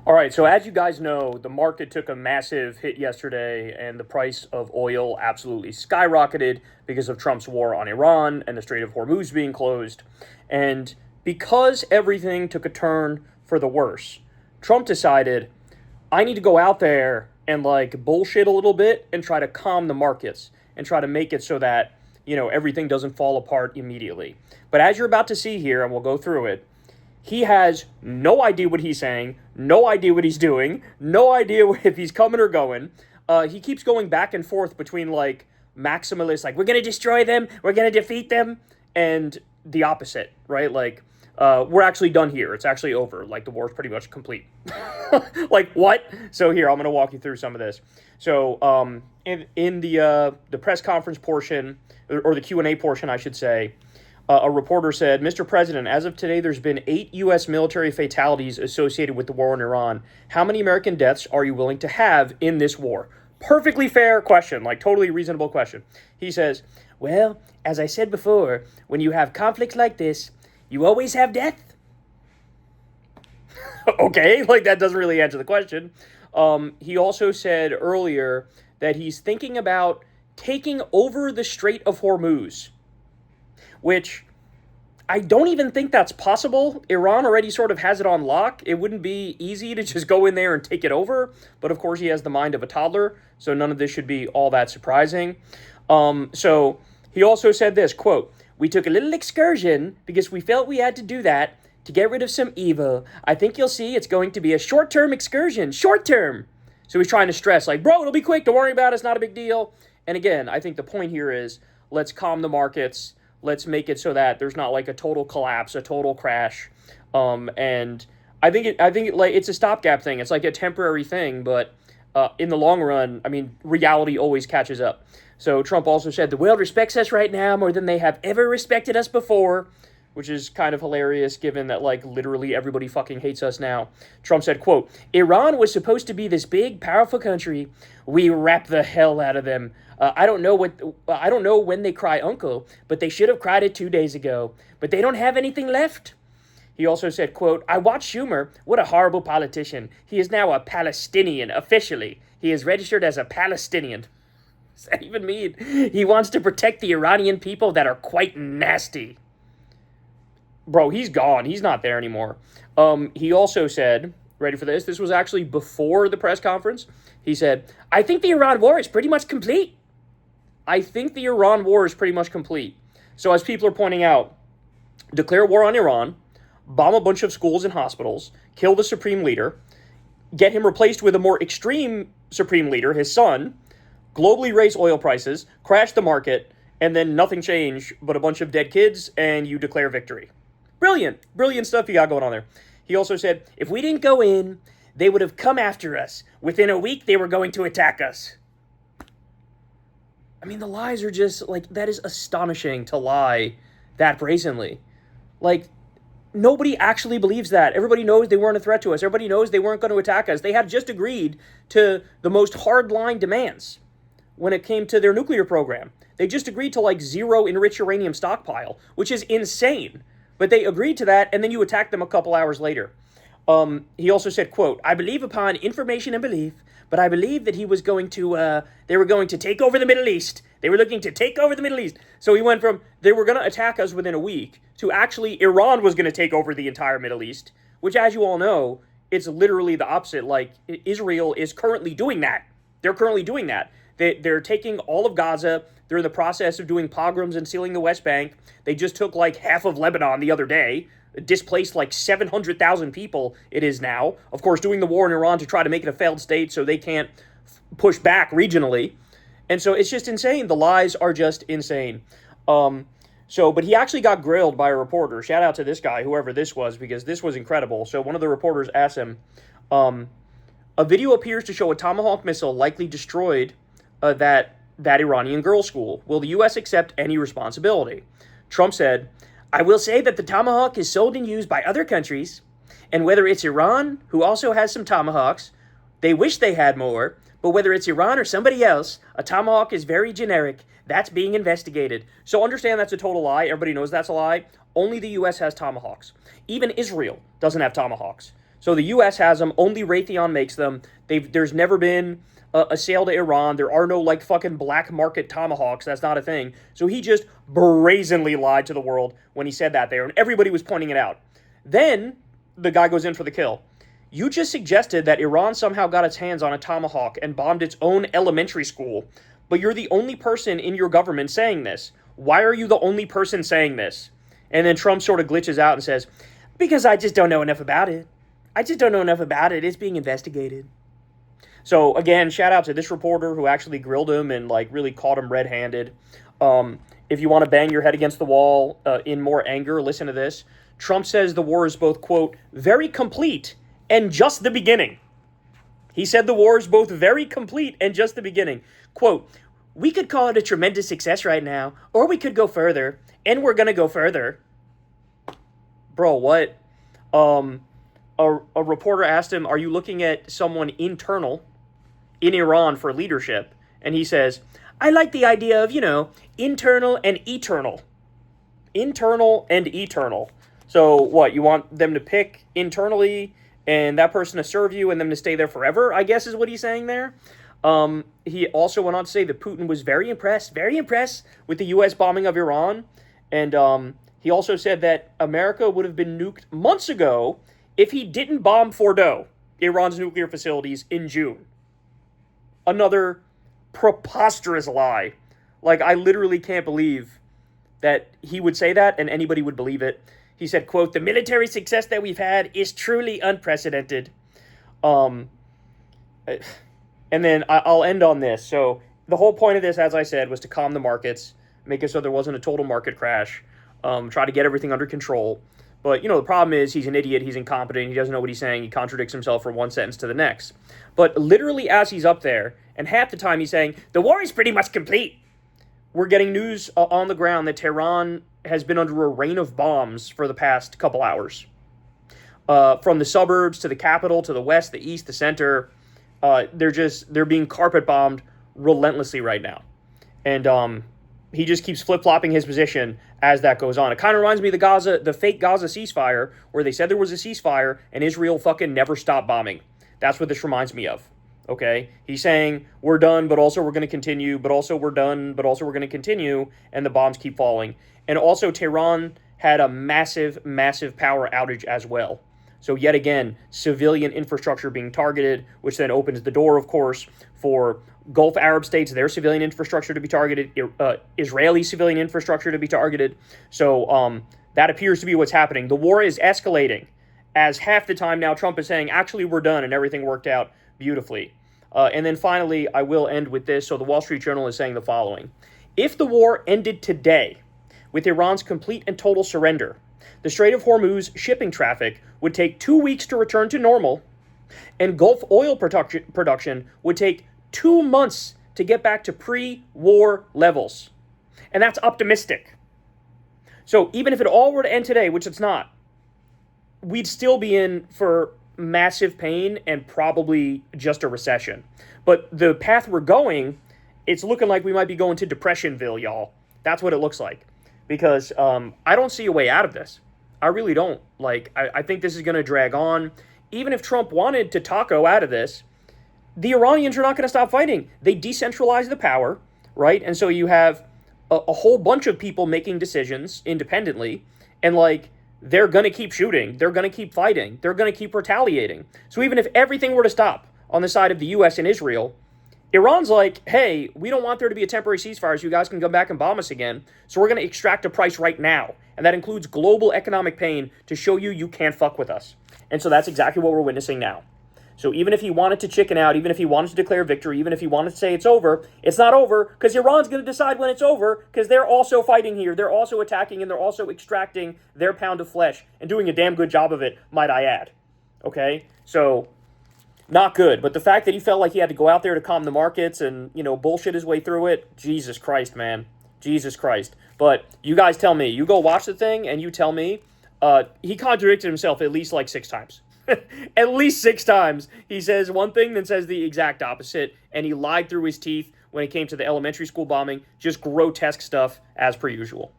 All right, so as you guys know, the market took a massive hit yesterday, and the price of oil absolutely skyrocketed because of Trump's war on Iran and the Strait of Hormuz being closed. And because everything took a turn for the worse, Trump decided, I need to go out there and like bullshit a little bit and try to calm the markets and try to make it so that, everything doesn't fall apart immediately. But as you're about to see here, and we'll go through it, he has no idea what he's saying, no idea what he's doing, no idea if he's coming or going. He keeps going back and forth between like maximalists, like we're going to destroy them, we're going to defeat them, and the opposite, right? Like, we're actually done here. It's actually over. Like, the war's pretty much complete. Like, what? So here, I'm going to walk you through some of this. So, in the press conference portion, or the Q&A portion, I should say, a reporter said, Mr. President, as of today, there's been 8 U.S. military fatalities associated with the war in Iran. How many American deaths are you willing to have in this war? Perfectly fair question, like totally reasonable question. He says, well, as I said before, when you have conflicts like this, you always have death. Okay, like that doesn't really answer the question. He also said earlier that he's thinking about taking over the Strait of Hormuz, which I don't even think that's possible. Iran already sort of has it on lock. It wouldn't be easy to just go in there and take it over. But of course, he has the mind of a toddler, so none of this should be all that surprising. So he also said this, quote, we took a little excursion because we felt we had to do that to get rid of some evil. I think you'll see it's going to be a short-term excursion. Short-term! So he's trying to stress, like, bro, it'll be quick. Don't worry about it. It's not a big deal. And again, I think the point here is let's calm the markets. Let's make it so that there's not like a total collapse, a total crash. And I think it's a stopgap thing. It's like a temporary thing, but in the long run, I mean, reality always catches up. So Trump also said the world respects us right now more than they have ever respected us before, which is kind of hilarious given that like literally everybody fucking hates us now. Trump said, quote, Iran was supposed to be this big, powerful country. We wrapped the hell out of them. I don't know when they cry uncle, but they should have cried it 2 days ago. But they don't have anything left. He also said, quote, I watched Schumer. What a horrible politician. He is now a Palestinian officially. He is registered as a Palestinian. What does that even mean? He wants to protect the Iranian people that are quite nasty. Bro, he's gone. He's not there anymore. He also said, ready for this? This was actually before the press conference. He said, I think the Iran war is pretty much complete. I think the Iran war is pretty much complete. So as people are pointing out, declare war on Iran, bomb a bunch of schools and hospitals, kill the supreme leader, get him replaced with a more extreme supreme leader, his son, globally raise oil prices, crash the market, and then nothing changed but a bunch of dead kids, and you declare victory. Brilliant. Brilliant stuff you got going on there. He also said, if we didn't go in, they would have come after us. Within a week, they were going to attack us. I mean, the lies are just, like, that is astonishing to lie that brazenly. Like, nobody actually believes that. Everybody knows they weren't a threat to us. Everybody knows they weren't going to attack us. They had just agreed to the most hardline demands when it came to their nuclear program. They just agreed to, like, zero enriched uranium stockpile, which is insane. But they agreed to that, and then you attack them a couple hours later. He also said, quote, I believe upon information and belief, but I believe that he was going to, they were going to take over the Middle East. They were looking to take over the Middle East. So he went from, they were going to attack us within a week, to actually Iran was going to take over the entire Middle East, which, as you all know, it's literally the opposite. Like, Israel is currently doing that. They're currently doing that. They're taking all of Gaza. They're in the process of doing pogroms and sealing the West Bank. They just took like half of Lebanon the other day, displaced like 700,000 people it is now. Of course, doing the war in Iran to try to make it a failed state so they can't push back regionally. And so it's just insane. The lies are just insane. But he actually got grilled by a reporter. Shout out to this guy, whoever this was, because this was incredible. So one of the reporters asked him, a video appears to show a Tomahawk missile likely destroyed that Iranian girls' school. Will the U.S. accept any responsibility? Trump said, I will say that the Tomahawk is sold and used by other countries, and whether it's Iran, who also has some Tomahawks, they wish they had more, but whether it's Iran or somebody else, a Tomahawk is very generic. That's being investigated. So understand that's a total lie. Everybody knows that's a lie. Only the U.S. has Tomahawks. Even Israel doesn't have Tomahawks. So the U.S. has them. Only Raytheon makes them. There's never been a sale to Iran. There are no, like, fucking black market tomahawks. That's not a thing. So he just brazenly lied to the world when he said that there, and everybody was pointing it out. Then the guy goes in for the kill. You just suggested that Iran somehow got its hands on a tomahawk and bombed its own elementary school, but you're the only person in your government saying this. Why are you the only person saying this? And then Trump sort of glitches out and says, because I just don't know enough about it. I just don't know enough about it. It's being investigated. So, again, shout out to this reporter who actually grilled him and, like, really caught him red-handed. If you want to bang your head against the wall in more anger, listen to this. Trump says the war is both, quote, very complete and just the beginning. He said the war is both very complete and just the beginning. Quote, we could call it a tremendous success right now, or we could go further, and we're going to go further. Bro, what? A reporter asked him, are you looking at someone internal in Iran for leadership? And he says, I like the idea of, internal and eternal. Internal and eternal. So what, you want them to pick internally and that person to serve you and them to stay there forever, I guess is what he's saying there. He also went on to say that Putin was very impressed with the U.S. bombing of Iran. And he also said that America would have been nuked months ago if he didn't bomb Fordow, Iran's nuclear facilities, in June. Another preposterous lie. Like, I literally can't believe that he would say that and anybody would believe it. He said, quote, the military success that we've had is truly unprecedented. And then I'll end on this. So the whole point of this, as I said, was to calm the markets, make it so there wasn't a total market crash, try to get everything under control. But, the problem is he's an idiot, he's incompetent, he doesn't know what he's saying, he contradicts himself from one sentence to the next. But literally as he's up there, and half the time he's saying, the war is pretty much complete, we're getting news on the ground that Tehran has been under a rain of bombs for the past couple hours. From the suburbs to the capital, to the west, the east, the center, they're being carpet bombed relentlessly right now. And he just keeps flip-flopping his position as that goes on. It kind of reminds me of the fake Gaza ceasefire, where they said there was a ceasefire and Israel fucking never stopped bombing. That's what this reminds me of. Okay? He's saying, we're done, but also we're going to continue, but also we're done, but also we're going to continue, and the bombs keep falling. And also, Tehran had a massive, massive power outage as well. So yet again, civilian infrastructure being targeted, which then opens the door, of course, for Gulf Arab states, their civilian infrastructure to be targeted, Israeli civilian infrastructure to be targeted. So that appears to be what's happening. The war is escalating, as half the time now Trump is saying, actually, we're done, and everything worked out beautifully. And then finally, I will end with this. So the Wall Street Journal is saying the following. If the war ended today with Iran's complete and total surrender, the Strait of Hormuz shipping traffic would take 2 weeks to return to normal, and Gulf oil production would take 2 months to get back to pre-war levels. And that's optimistic. So even if it all were to end today, which it's not, we'd still be in for massive pain and probably just a recession. But the path we're going, it's looking like we might be going to Depressionville, y'all. That's what it looks like. Because I don't see a way out of this. I really don't. I think this is going to drag on. Even if Trump wanted to taco out of this, the Iranians are not going to stop fighting. They decentralize the power, right? And so you have a whole bunch of people making decisions independently, and they're going to keep shooting. They're going to keep fighting. They're going to keep retaliating. So even if everything were to stop on the side of the U.S. and Israel, Iran's like, hey, we don't want there to be a temporary ceasefire so you guys can come back and bomb us again. So we're going to extract a price right now. And that includes global economic pain to show you can't fuck with us. And so that's exactly what we're witnessing now. So even if he wanted to chicken out, even if he wanted to declare victory, even if he wanted to say it's over, it's not over, because Iran's going to decide when it's over, because they're also fighting here. They're also attacking, and they're also extracting their pound of flesh and doing a damn good job of it, might I add. Okay? So not good. But the fact that he felt like he had to go out there to calm the markets and, bullshit his way through it, Jesus Christ, man. Jesus Christ. But you guys tell me. You go watch the thing, and you tell me. He contradicted himself at least 6 times. At least 6 times. He says one thing, then says the exact opposite, and he lied through his teeth when it came to the elementary school bombing. Just grotesque stuff, as per usual.